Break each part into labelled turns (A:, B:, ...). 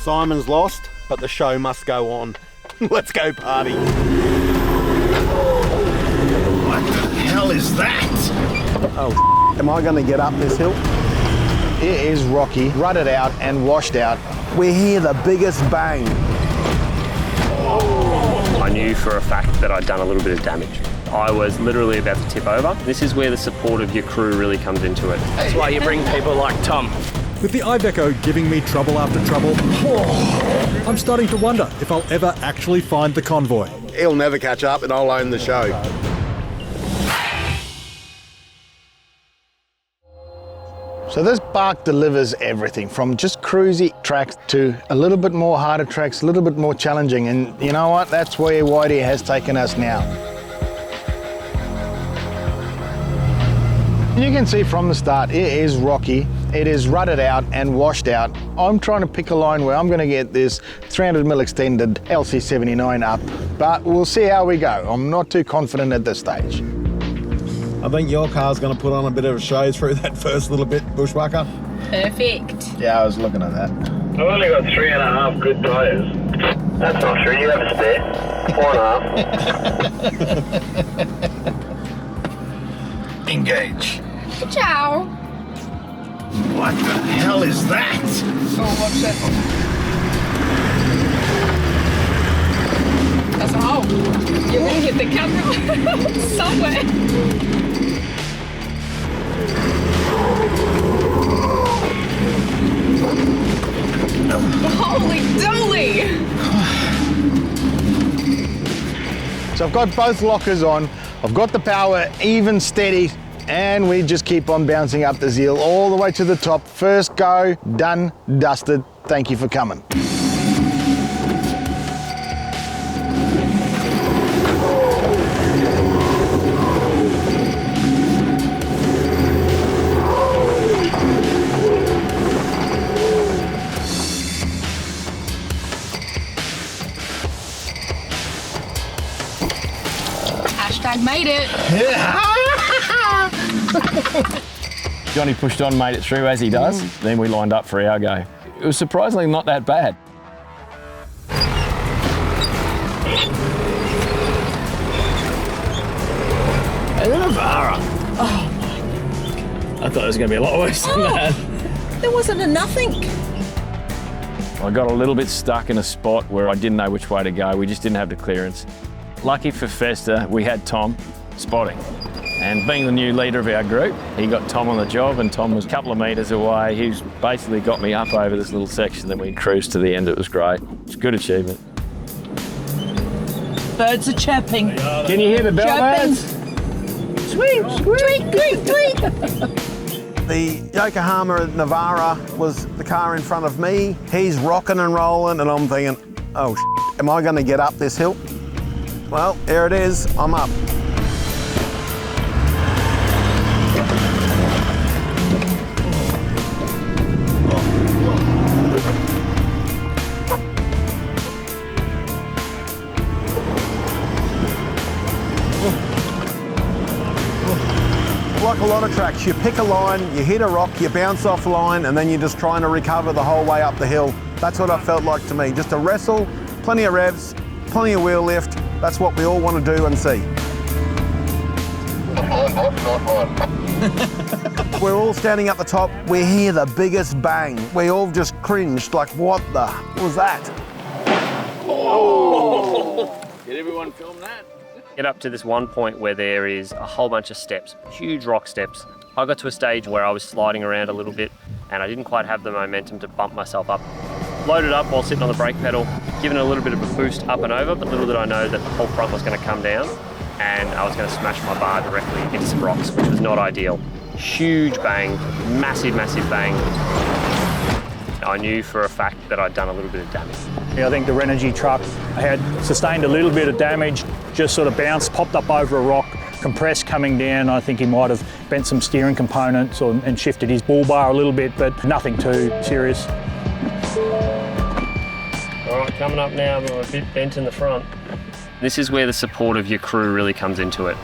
A: Simon's lost, but the show must go on. Let's go party.
B: What the hell is that?
A: Oh, am I going to get up this hill?
B: It is rocky, rutted out and washed out.
A: We hear the biggest bang.
C: I knew for a fact that I'd done a little bit of damage. I was literally about to tip over. This is where the support of your crew really comes into it. That's why you bring people like Tom.
D: With the Iveco giving me trouble after trouble, I'm starting to wonder if I'll ever actually find the convoy.
A: He'll never catch up and I'll own the show.
B: So this park delivers everything from just cruisy tracks to a little bit more harder tracks, a little bit more challenging. And you know what? That's where Whitey has taken us now. You can see from the start, it is rocky, it is rutted out and washed out. I'm trying to pick a line where I'm going to get this 300mm extended LC79 up, but we'll see how we go. I'm not too confident at this stage.
E: I think your car's going to put on a bit of a show through that first little bit, Bushwhacker.
F: Perfect.
B: Yeah, I was looking at that.
G: I've only got 3.5 good tyres. That's not true, you have a spare. 4.5.
B: Engage.
F: Ciao.
B: What the hell is that?
F: Oh, what's that? That's a hole. You're going to hit the camera somewhere. Holy dolly!
B: So I've got both lockers on, I've got the power even steady, and we just keep on bouncing up the hill all the way to the top. First go, done, dusted. Thank you for coming.
F: Hashtag made it.
C: Johnny pushed on, made it through as he does. Then we lined up for our go. It was surprisingly not that bad. And then Navara. Oh my God. I thought it was going to be a lot worse than that.
F: There wasn't a nothing.
C: I got a little bit stuck in a spot where I didn't know which way to go. We just didn't have the clearance. Lucky for Festa, we had Tom spotting. And being the new leader of our group, he got Tom on the job, and Tom was a couple of metres away. He's basically got me up over this little section, then we cruised to the end. It was great. It's a good achievement.
H: Birds are chirping.
C: Can you hear the bell birds?
H: Sweet, sweet, sweet, sweet.
A: The Yokohama Navara was the car in front of me. He's rocking and rolling, and I'm thinking, oh, am I going to get up this hill? Well, here it is. I'm up. Like a lot of tracks, you pick a line, you hit a rock, you bounce off line, and then you're just trying to recover the whole way up the hill. That's what it felt like to me. Just a wrestle, plenty of revs, plenty of wheel lift. That's what we all want to do and see. We're all standing at the top. We hear the biggest bang. We all just cringed, like, what the was that?
C: Oh! Did everyone film that? Get up to this one point where there is a whole bunch of steps, huge rock steps. I got to a stage where I was sliding around a little bit and I didn't quite have the momentum to bump myself up. Loaded up while sitting on the brake pedal, given a little bit of a boost up and over, but little did I know that the whole front was going to come down and I was going to smash my bar directly into some rocks, which was not ideal. Huge bang, massive, massive bang. I knew for a fact that I'd done a little bit of damage.
I: I think the Renogy truck had sustained a little bit of damage, just sort of bounced, popped up over a rock, compressed coming down. I think he might have bent some steering components and shifted his bull bar a little bit, but nothing too serious.
C: All right, coming up now, we're a bit bent in the front. This is where the support of your crew really comes into it.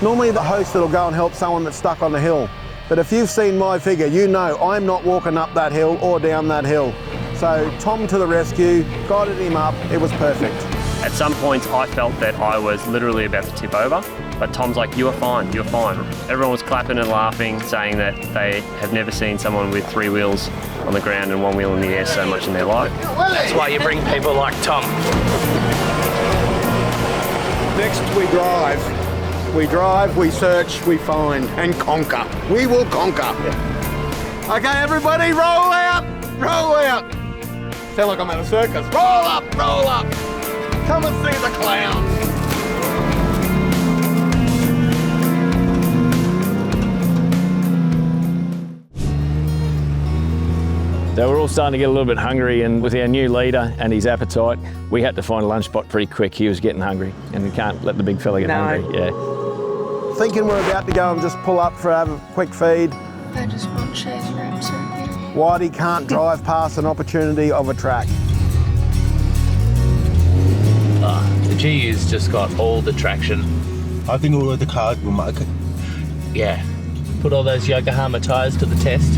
A: Normally the host that'll go and help someone that's stuck on the hill. But if you've seen my figure, you know I'm not walking up that hill or down that hill. So Tom to the rescue, guided him up, it was perfect.
C: At some points, I felt that I was literally about to tip over, but Tom's like, you are fine, you're fine. Everyone was clapping and laughing, saying that they have never seen someone with 3 wheels on the ground and 1 wheel in the air so much in their life.
J: That's why you bring people like Tom.
A: Next, we drive. We drive, we search, we find, and conquer. We will conquer. Okay, everybody, roll out, roll out. Feel like I'm at a circus. Roll up, roll up. Come and see the clowns.
K: So we're all starting to get a little bit hungry, and with our new leader and his appetite, we had to find a lunch spot pretty quick. He was getting hungry, and we can't let the big fella get hungry. Yeah.
A: Thinking we're about to go and just pull up for a quick feed.
F: I just want shade wraps right here.
A: Whitey can't drive past an opportunity of a track.
J: The GU's just got all the traction.
E: I think all of the cars will make it.
J: Yeah. Put all those Yokohama tyres to the test.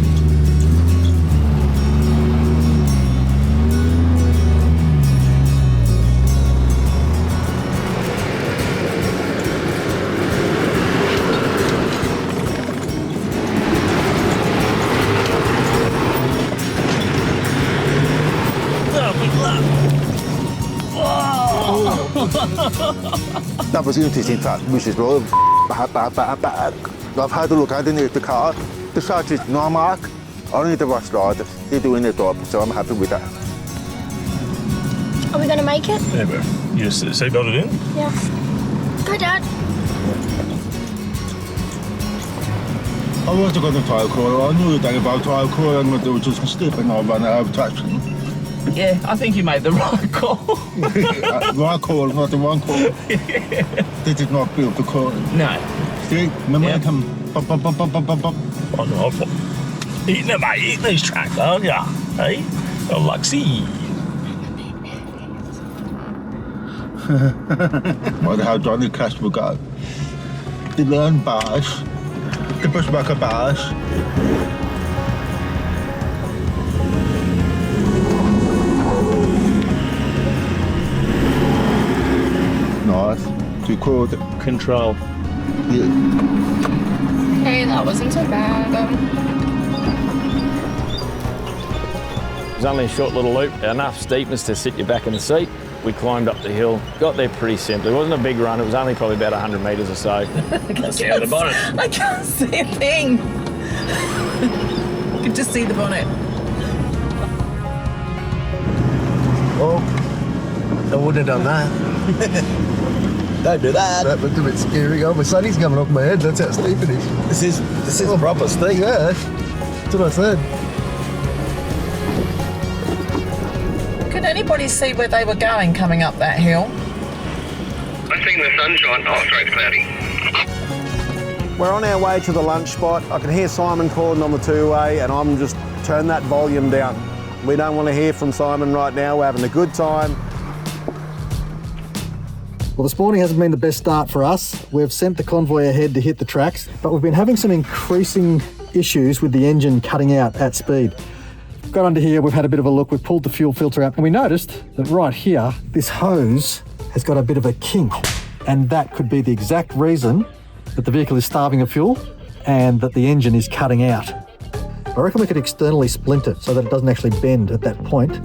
L: That was interesting fact, which is road bad. I've had a look underneath the car. The shot is no mark, only the rust rod. They're doing their job, so I'm happy with that.
F: Are we going to make it?
M: Yeah, bro. You just seatbelt it in?
F: Yeah. Go, Dad.
E: I was got the tyre crawler. I knew that about tyre crawler and they were just stepping over and I have traction.
J: Yeah, I think you made the right call.
E: Right call, not the wrong call. They did not build the car.
J: No.
E: See, momentum. Bop, bop, bop, bop, bop, bop.
M: I know. Eating it, mate. Eating these tracks, aren't ya? Hey? Oh, Luxy.
E: Wonder how Johnny Cash will go. They learn bash. They push back a bash. Nice. Too cool.
J: Control.
E: Yeah.
F: Hey, that wasn't so bad.
K: It was only a short little loop, enough steepness to sit you back in the seat. We climbed up the hill, got there pretty simply. It wasn't a big run, it was only probably about 100 metres or so.
J: I can't see the bonnet.
H: I can't see a thing. You can just see the bonnet.
L: Oh, I wouldn't have done that. Don't do that. That looked a bit scary. Oh, my sunny's coming off my head. That's how steep it is. This is proper steep. Yeah, that's what I said.
H: Could anybody see where they were going coming up that hill?
G: I think the sunshine. Oh, sorry, it's cloudy.
A: We're on our way to the lunch spot. I can hear Simon calling on the two-way and I'm just turn that volume down. We don't want to hear from Simon right now. We're having a good time.
N: Well, this morning hasn't been the best start for us. We've sent the convoy ahead to hit the tracks, but we've been having some increasing issues with the engine cutting out at speed. Got under here, we've had a bit of a look, we've pulled the fuel filter out, and we noticed that right here, this hose has got a bit of a kink, and that could be the exact reason that the vehicle is starving of fuel and that the engine is cutting out. I reckon we could externally splint it so that it doesn't actually bend at that point.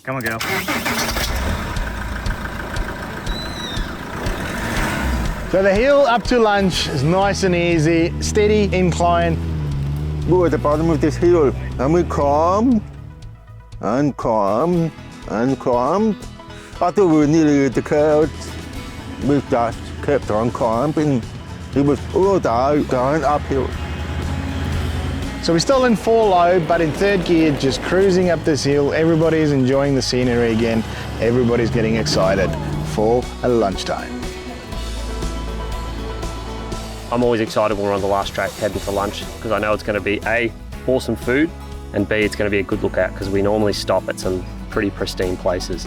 I: Come on, girl.
B: So the hill up to lunch is nice and easy, steady incline.
L: We're at the bottom of this hill and we climb and climb and climb. I thought we were nearly at the clouds. We just kept on climbing. It was all day going uphill.
B: So we're still in 4 low, but in 3rd gear, just cruising up this hill. Everybody's enjoying the scenery again. Everybody's getting excited for a lunchtime.
C: I'm always excited when we're on the last track heading for lunch because I know it's going to be A, awesome food, and B, it's going to be a good lookout because we normally stop at some pretty pristine places.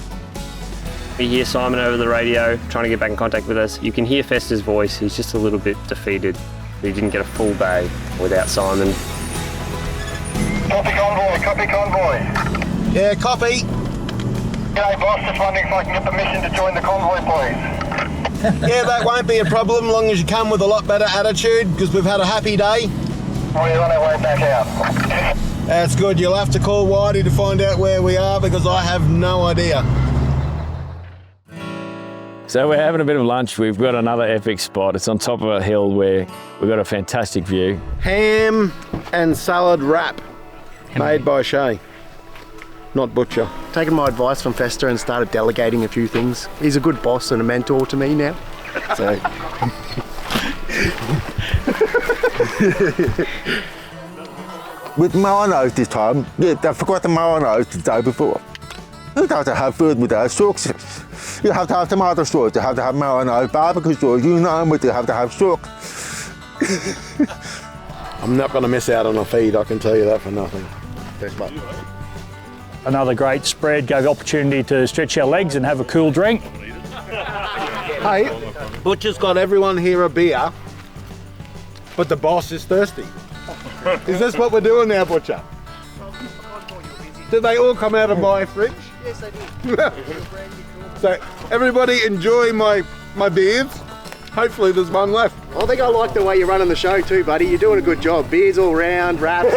C: We hear Simon over the radio trying to get back in contact with us. You can hear Fester's voice. He's just a little bit defeated. He didn't get a full day without Simon.
G: Copy convoy, copy convoy.
A: Yeah, copy.
G: G'day boss, just wondering if I can get permission to join the convoy please.
A: Yeah, that won't be a problem, long as you come with a lot better attitude, because we've had a happy day.
G: We're on our way back out.
A: That's good. You'll have to call Whitey to find out where we are, because I have no idea.
K: So we're having a bit of lunch. We've got another epic spot. It's on top of a hill where we've got a fantastic view.
A: Ham and salad wrap, made by Shay, not Butcher.
O: Taken my advice from Fester and started delegating a few things. He's a good boss and a mentor to me now. So.
L: With mayonnaise this time. Yeah, I forgot the mayonnaise the day before. You have to have food without sauce. You have to have tomato sauce, you have to have mayonnaise, barbecue sauce, you know what, you have to have sauce.
A: I'm not going to miss out on a feed, I can tell you that for nothing. Thanks, mate.
I: Another great spread, gave the opportunity to stretch our legs and have a cool drink.
A: Hey, Butcher's got everyone here a beer, but the boss is thirsty. Is this what we're doing now, Butcher? Did they all come out of my fridge?
O: Yes, they did.
A: So everybody enjoy my beers. Hopefully there's one left.
O: I think I like the way you're running the show too, buddy. You're doing a good job. Beers all round, wraps.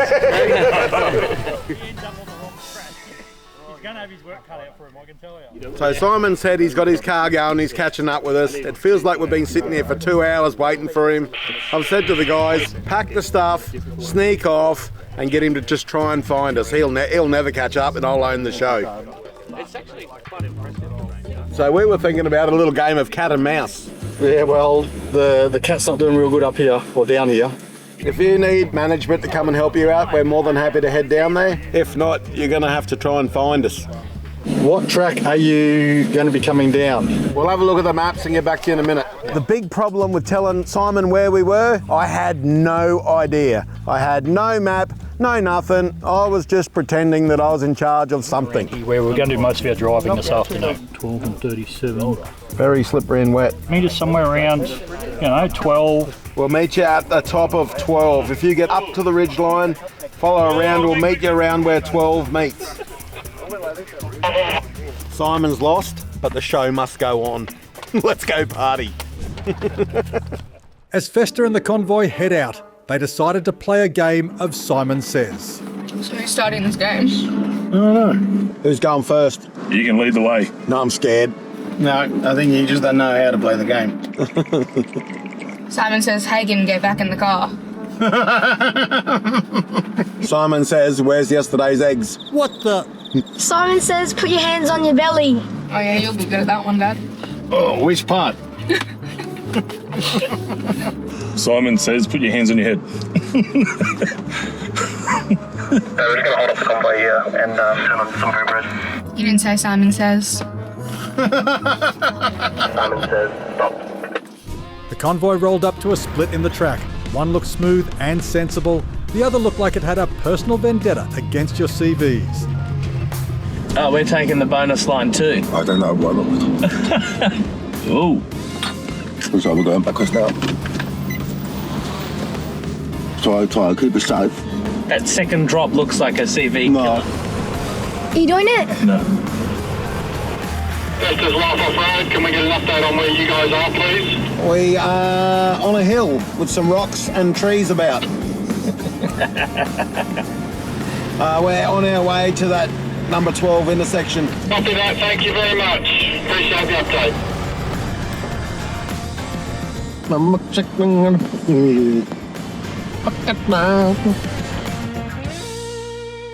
A: So Simon said he's got his car going, he's catching up with us. It feels like we've been sitting here for 2 hours waiting for him. I've said to the guys, pack the stuff, sneak off, and get him to just try and find us. He'll never catch up and I'll own the show.
C: It's actually quite impressive.
A: So we were thinking about a little game of cat and mouse.
N: Yeah, well, the cat's not doing real good up here, or down here.
A: If you need management to come and help you out, we're more than happy to head down there. If not, you're going to have to try and find us.
N: What track are you going to be coming down?
A: We'll have a look at the maps and get back to you in a minute. The big problem with telling Simon where we were, I had no idea. I had no map, no nothing. I was just pretending that I was in charge of something.
I: Where we're going to do most of our driving this afternoon. 12 and 37.
A: Very slippery and wet.
I: Meet us somewhere around, 12.
A: We'll meet you at the top of 12. If you get up to the ridge line, follow around, we'll meet you around where 12 meets. Simon's lost, but the show must go on. Let's go party.
D: As Fester and the convoy head out, they decided to play a game of Simon Says.
F: So who's starting this game?
E: I don't know.
A: Who's going first?
E: You can lead the way.
A: No, I'm scared.
B: No, I think you just don't know how to play the game.
F: Simon says, Hagen, get back in the car.
A: Simon says, where's yesterday's eggs?
D: What the?
P: Simon says, put your hands on your belly.
F: Oh yeah, you'll be good at that one, Dad.
B: Oh, which part?
E: Simon says, put your hands on your head.
G: We're just going to hold off the convoy here and turn on some bread.
F: You didn't say Simon says.
G: Simon says, stop.
D: The convoy rolled up to a split in the track. One looked smooth and sensible. The other looked like it had a personal vendetta against your CVs.
J: Oh, we're taking the bonus line too.
E: I don't know what.
J: Ooh.
E: So we're going backwards now. Try and keep it safe.
J: That second drop looks like a CV killer.
P: Are you doing it?
E: No.
G: Just as last Offroad, can we get an update on where you guys are, please?
A: We are on a hill with some rocks and trees about. We're on our way to that number 12 intersection.
G: Copy that, thank you very much. Appreciate the update.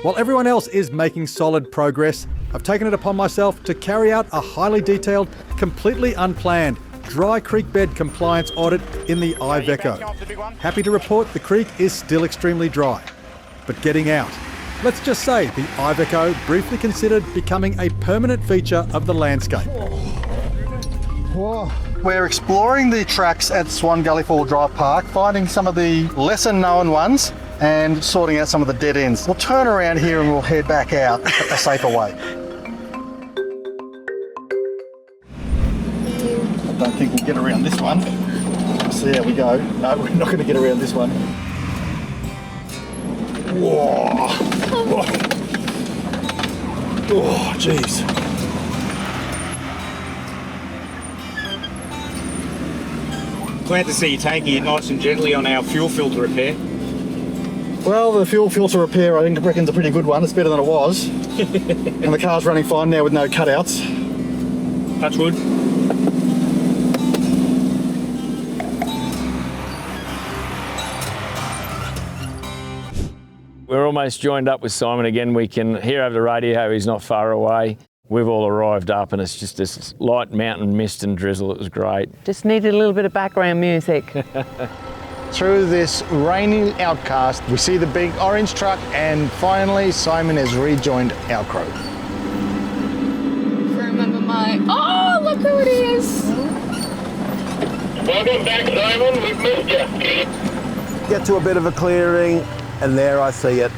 D: While everyone else is making solid progress, I've taken it upon myself to carry out a highly detailed, completely unplanned, dry creek bed compliance audit in the Iveco. Happy to report the creek is still extremely dry. But getting out. Let's just say the Iveco briefly considered becoming a permanent feature of the landscape.
N: We're exploring the tracks at Swan Gully Four Drive Park, finding some of the lesser known ones and sorting out some of the dead ends. We'll turn around here and we'll head back out a safer way. don't think we'll get around this one. See how we go. No, we're not going to get around this one. Whoa! Oh, jeez.
Q: Glad to see you taking it nice and gently on our fuel filter repair.
N: Well, the fuel filter repair I think reckon's a pretty good one. It's better than it was. And the car's running fine now with no cutouts.
Q: Touch wood.
K: We're almost joined up with Simon again. We can hear over the radio he's not far away. We've all arrived up and it's just this light mountain mist and drizzle. It was great.
R: Just needed a little bit of background music.
B: Through this rainy outcast, we see the big orange truck, and finally Simon has rejoined our crew.
F: Remember my... Oh, look who it is!
G: Welcome back, Simon. We've missed you.
A: Get to a bit of a clearing, and there I see it.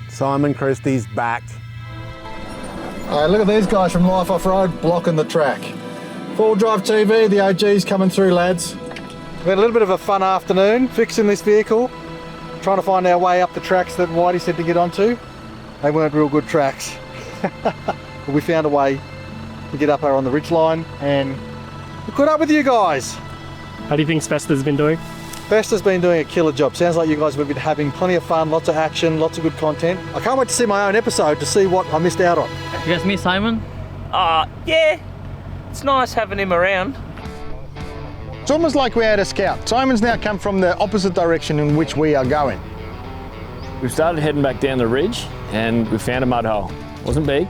A: Simon Christie's back.
N: Look at these guys from Life Off-Road blocking the track. Full Drive TV, the OG's coming through, lads. We had a little bit of a fun afternoon fixing this vehicle, trying to find our way up the tracks that Whitey said to get onto. They weren't real good tracks. But we found a way to get up there on the ridgeline, and we caught up with you guys.
S: How do you think Vesta's been doing?
N: Vesta's been doing a killer job. Sounds like you guys have been having plenty of fun, lots of action, lots of good content. I can't wait to see my own episode to see what I missed out on.
J: You guys miss Simon? Yeah. It's nice having him around.
B: It's almost like we had a scout. Simon's now come from the opposite direction in which we are going.
K: We've started heading back down the ridge and we found a mud hole. It wasn't big.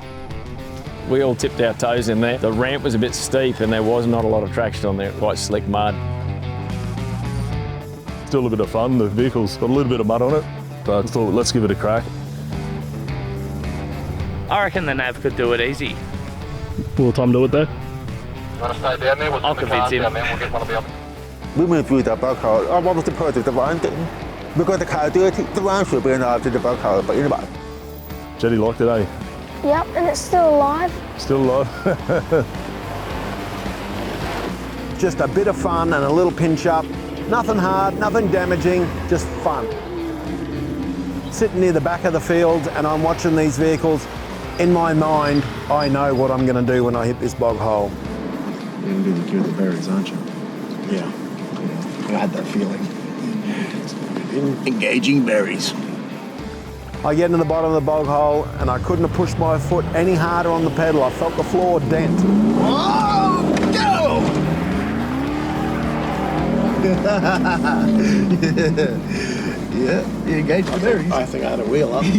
K: We all tipped our toes in there. The ramp was a bit steep and there was not a lot of traction on there, quite slick mud.
T: Still a bit of fun. The vehicle's got a little bit of mud on it, but I thought let's give it a crack.
J: I reckon the nav could do it easy.
T: Will Tom do it there?
G: Want to stay down there? We'll
J: I'll convince him.
G: Down there. We'll get one of the other.
L: We went through the bug hole. I wanted to put the one thing. Because the car dirty, the one should be after the bug hole, but you know.
T: Jetty liked it, eh?
P: Yep, and it's still alive.
T: Still alive.
A: Just a bit of fun and a little pinch up. Nothing hard, nothing damaging, just fun. Sitting near the back of the field and I'm watching these vehicles. In my mind, I know what I'm going to do when I hit this bog hole.
E: You're going to do the cure the berries, aren't you? Yeah. I had that feeling. Engaging berries.
A: I get into the bottom of the bog hole and I couldn't have pushed my foot any harder on the pedal. I felt the floor dent.
E: Oh, go! Yeah, you engaged the berries. I think I had a wheel up.
G: And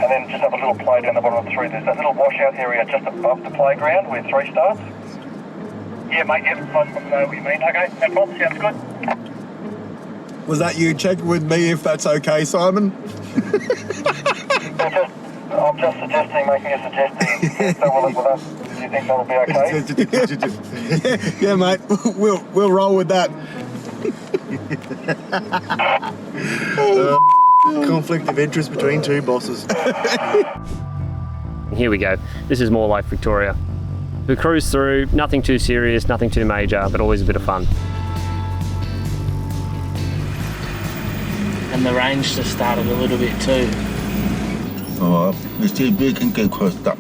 G: then just have a little play down the bottom of the 3. There's that little washout area just above the playground where 3 starts. Yeah, mate, yep, I know what you mean. Okay, no problem, sounds good.
E: Was that you checking with me if that's okay, Simon?
G: I'm just suggesting, making a suggestion. So we'll live with us. Do you think that'll be okay?
E: Yeah, mate, we'll roll with that. Conflict of interest between two bosses.
C: Here we go. This is more like Victoria. We cruise through, nothing too serious, nothing too major, but always a bit of fun.
J: And the range just started a little bit too.
E: Oh, let's see if we can get crossed up.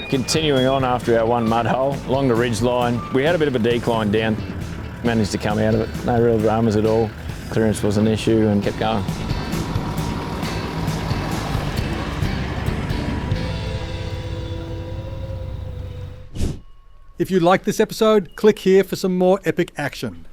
K: Continuing on after our one mud hole, along the ridge line, we had a bit of a decline down. Managed to come out of it, no real dramas at all. Clearance was an issue and kept going.
D: If you like this episode, click here for some more epic action.